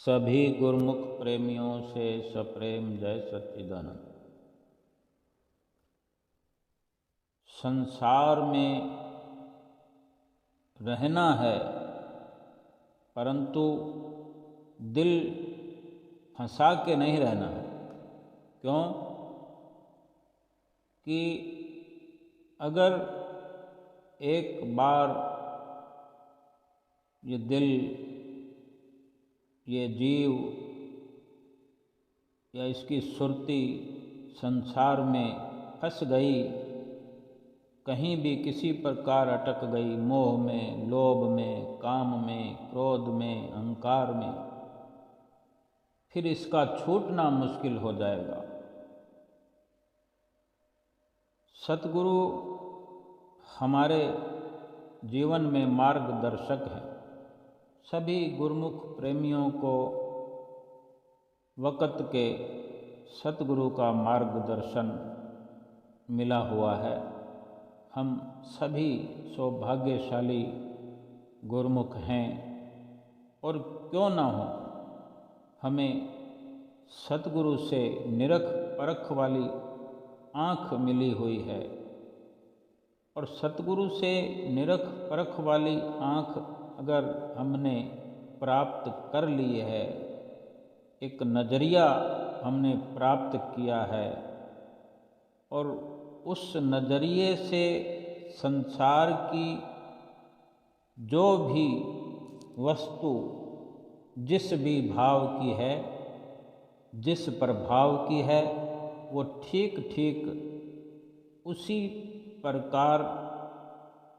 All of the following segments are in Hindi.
सभी गुरुमुख प्रेमियों से सप्रेम जय सच्चिदानंद। संसार में रहना है, परंतु दिल फंसा के नहीं रहना है। क्यों कि अगर एक बार ये दिल, ये जीव या इसकी सुरती संसार में फंस गई, कहीं भी किसी प्रकार अटक गई, मोह में, लोभ में, काम में, क्रोध में, अहंकार में, फिर इसका छूटना मुश्किल हो जाएगा। सतगुरु हमारे जीवन में मार्गदर्शक हैं। सभी गुरुमुख प्रेमियों को वक़्त के सतगुरु का मार्गदर्शन मिला हुआ है। हम सभी सौभाग्यशाली गुरुमुख हैं, और क्यों ना हो, हमें सतगुरु से निरख परख वाली आँख मिली हुई है, और सतगुरु से निरख परख वाली आँख अगर हमने प्राप्त कर ली है, एक नज़रिया हमने प्राप्त किया है, और उस नज़रिए से संसार की जो भी वस्तु जिस भी भाव की है, जिस प्रभाव की है, वो ठीक ठीक उसी प्रकार,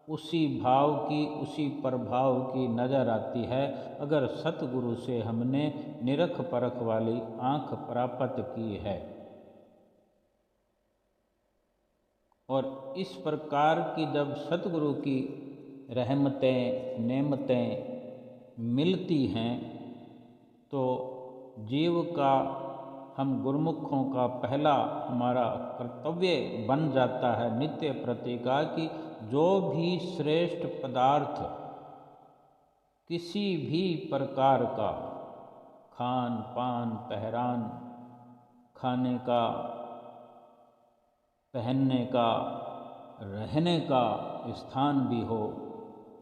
उसी भाव की, उसी प्रभाव की नज़र आती है, अगर सतगुरु से हमने निरख परख वाली आँख प्राप्त की है। और इस प्रकार की जब सतगुरु की रहमतें, नेमतें मिलती हैं, तो जीव का, हम गुरुमुखों का पहला हमारा कर्तव्य बन जाता है नित्य प्रति का कि जो भी श्रेष्ठ पदार्थ किसी भी प्रकार का, खान पान पहरान, खाने का, पहनने का, रहने का स्थान भी हो,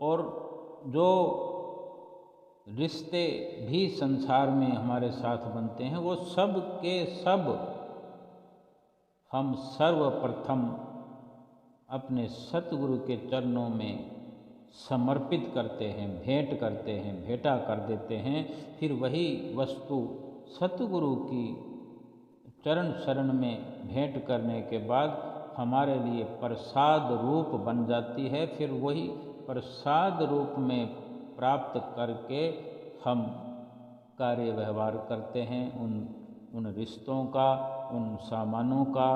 और जो रिश्ते भी संसार में हमारे साथ बनते हैं, वो सब के सब हम सर्वप्रथम अपने सतगुरु के चरणों में समर्पित करते हैं, भेंट करते हैं, भेंटा कर देते हैं। फिर वही वस्तु सतगुरु की चरण शरण में भेंट करने के बाद हमारे लिए प्रसाद रूप बन जाती है। फिर वही प्रसाद रूप में प्राप्त करके हम कार्य व्यवहार करते हैं, उन रिश्तों का, उन सामानों का,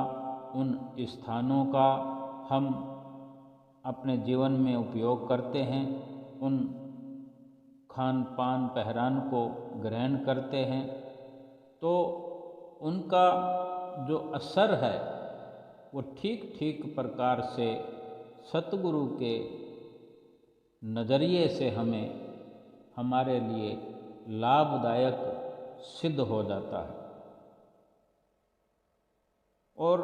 उन स्थानों का हम अपने जीवन में उपयोग करते हैं, उन खान पान पहरान को ग्रहण करते हैं। तो उनका जो असर है वो ठीक ठीक प्रकार से सतगुरु के नज़रिए से हमें, हमारे लिए लाभदायक सिद्ध हो जाता है। और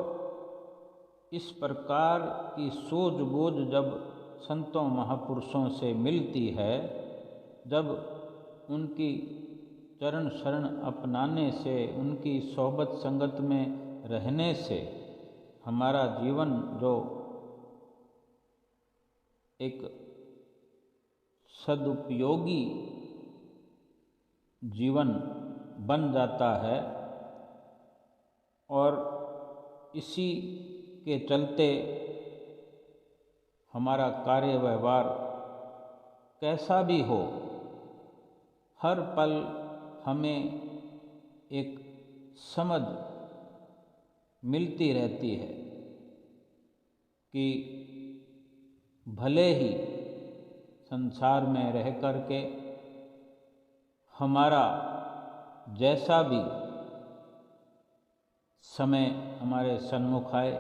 इस प्रकार की सूझबूझ जब संतों महापुरुषों से मिलती है, जब उनकी चरण शरण अपनाने से, उनकी सोहबत संगत में रहने से हमारा जीवन जो एक सदुपयोगी जीवन बन जाता है, और इसी के चलते हमारा कार्य व्यवहार कैसा भी हो, हर पल हमें एक समझ मिलती रहती है कि भले ही संसार में रह कर के हमारा जैसा भी समय हमारे सन्मुख आए,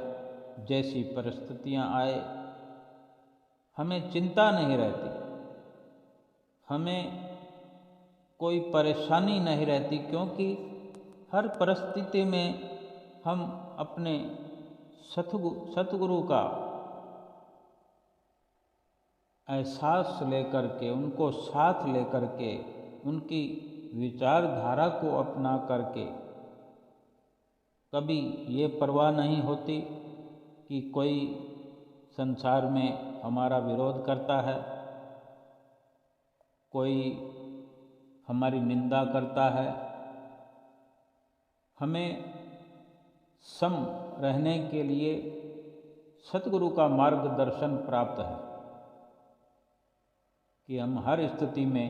जैसी परिस्थितियां आए, हमें चिंता नहीं रहती। हमें कोई परेशानी नहीं रहती, क्योंकि हर परिस्थिति में हम अपने सतगुरु का एहसास लेकर के, उनको साथ लेकर के, उनकी विचारधारा को अपना करके कभी ये परवाह नहीं होती कि कोई संसार में हमारा विरोध करता है, कोई हमारी निंदा करता है। हमें सम रहने के लिए सतगुरु का मार्गदर्शन प्राप्त है कि हम हर स्थिति में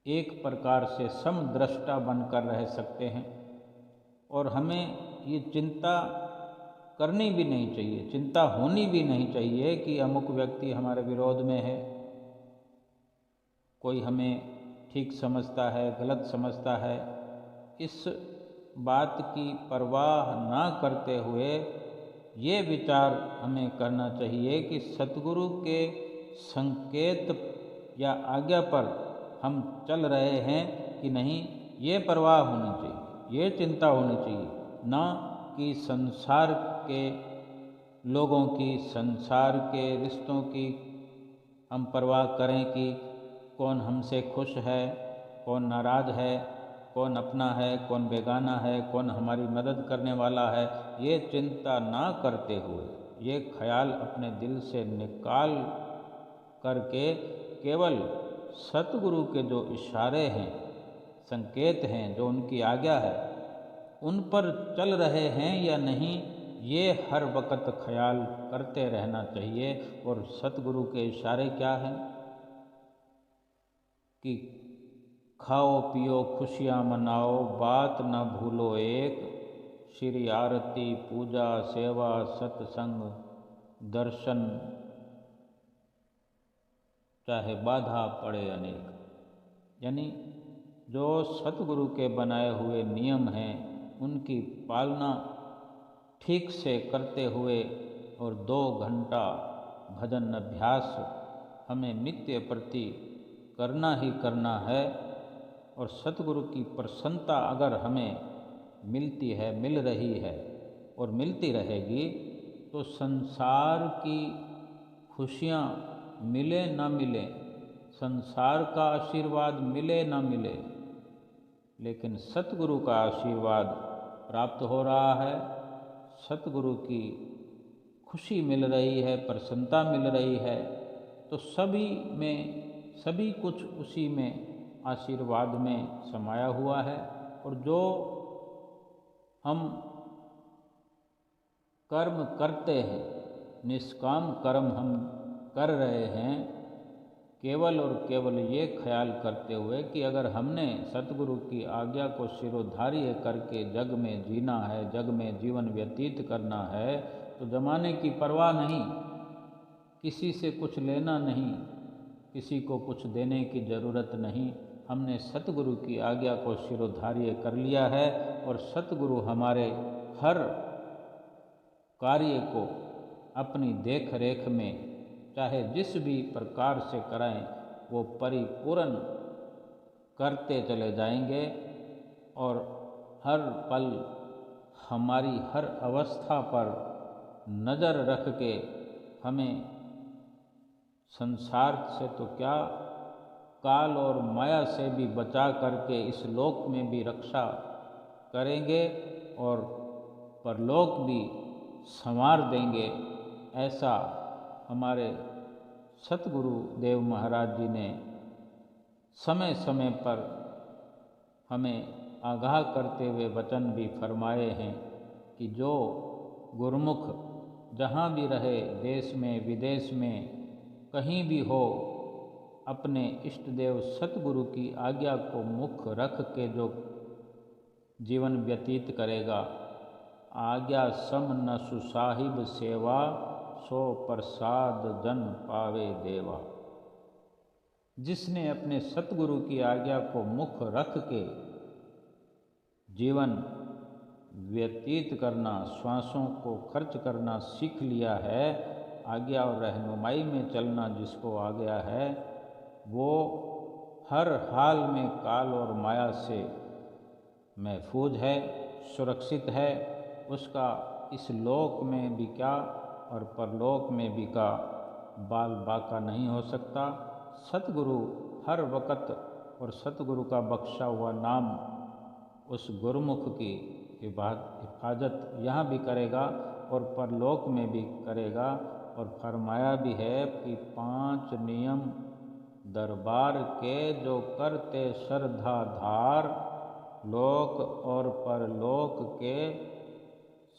एक प्रकार से समदृष्टा बनकर रह सकते हैं। और हमें ये चिंता करनी भी नहीं चाहिए, चिंता होनी भी नहीं चाहिए कि अमुक व्यक्ति हमारे विरोध में है, कोई हमें ठीक समझता है, गलत समझता है। इस बात की परवाह ना करते हुए ये विचार हमें करना चाहिए कि सतगुरु के संकेत या आज्ञा पर हम चल रहे हैं कि नहीं, ये परवाह होनी चाहिए, ये चिंता होनी चाहिए। ना कि संसार के लोगों की, संसार के रिश्तों की हम परवाह करें कि कौन हमसे खुश है, कौन नाराज़ है, कौन अपना है, कौन बेगाना है, कौन हमारी मदद करने वाला है। ये चिंता ना करते हुए, ये ख्याल अपने दिल से निकाल करके केवल सतगुरु के जो इशारे हैं, संकेत हैं, जो उनकी आज्ञा है, उन पर चल रहे हैं या नहीं, ये हर वक्त ख्याल करते रहना चाहिए। और सतगुरु के इशारे क्या हैं कि खाओ पियो खुशियाँ मनाओ, बात न भूलो एक, श्री आरती पूजा सेवा सत्संग दर्शन, चाहे बाधा पड़े अनेक। यानी जो सतगुरु के बनाए हुए नियम हैं, उनकी पालना ठीक से करते हुए और 2 घंटा भजन अभ्यास हमें नित्य प्रति करना ही करना है। और सतगुरु की प्रसन्नता अगर हमें मिलती है, मिल रही है और मिलती रहेगी, तो संसार की खुशियाँ मिले ना मिले, संसार का आशीर्वाद मिले ना मिले, लेकिन सतगुरु का आशीर्वाद प्राप्त हो रहा है, सतगुरु की खुशी मिल रही है, प्रसन्नता मिल रही है, तो सभी में सभी कुछ उसी में आशीर्वाद में समाया हुआ है। और जो हम कर्म करते हैं, निष्काम कर्म हम कर रहे हैं, केवल और केवल ये ख्याल करते हुए कि अगर हमने सतगुरु की आज्ञा को शिरोधार्य करके जग में जीना है, जग में जीवन व्यतीत करना है, तो जमाने की परवाह नहीं, किसी से कुछ लेना नहीं, किसी को कुछ देने की ज़रूरत नहीं। हमने सतगुरु की आज्ञा को शिरोधार्य कर लिया है और सतगुरु हमारे हर कार्य को अपनी देख रेख में चाहे जिस भी प्रकार से कराएं, वो परिपूर्ण करते चले जाएंगे। और हर पल हमारी हर अवस्था पर नज़र रख के हमें संसार से तो क्या, काल और माया से भी बचा करके इस लोक में भी रक्षा करेंगे और परलोक भी संवार देंगे। ऐसा हमारे सतगुरु देव महाराज जी ने समय समय पर हमें आगाह करते हुए वचन भी फरमाए हैं कि जो गुरुमुख जहाँ भी रहे, देश में विदेश में कहीं भी हो, अपने इष्ट देव सतगुरु की आज्ञा को मुख रख के जो जीवन व्यतीत करेगा, आज्ञा सम न सुसाहिब सेवा, सो प्रसाद जन पावे देवा। जिसने अपने सतगुरु की आज्ञा को मुख रख के जीवन व्यतीत करना, श्वासों को खर्च करना सीख लिया है, आज्ञा और रहनुमाई में चलना जिसको आ गया है, वो हर हाल में काल और माया से महफूज है, सुरक्षित है। उसका इस लोक में भी क्या और परलोक में भी का बाल बाका नहीं हो सकता। सतगुरु हर वक़्त और सतगुरु का बख्शा हुआ नाम उस गुरुमुख की हिफाजत यहाँ भी करेगा और परलोक में भी करेगा। और फरमाया भी है कि 5 नियम दरबार के जो करते श्रद्धा धार, लोक और परलोक के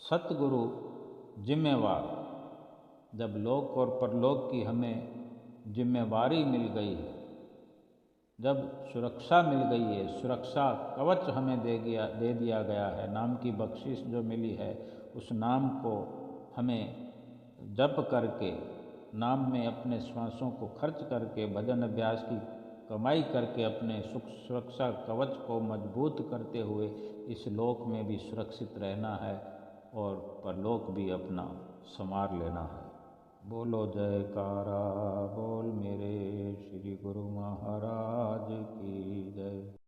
सतगुरु जिम्मेवार। जब लोक और परलोक की हमें जिम्मेवारी मिल गई है, जब सुरक्षा मिल गई है, सुरक्षा कवच हमें दे दिया गया है, नाम की बख्शिश जो मिली है, उस नाम को हमें जप करके, नाम में अपने श्वासों को खर्च करके, भजन अभ्यास की कमाई करके अपने सुख सुरक्षा कवच को मजबूत करते हुए इस लोक में भी सुरक्षित रहना है और परलोक भी अपना संवार लेना है। बोलो जयकारा बोल मेरे श्री गुरु महाराज की जय।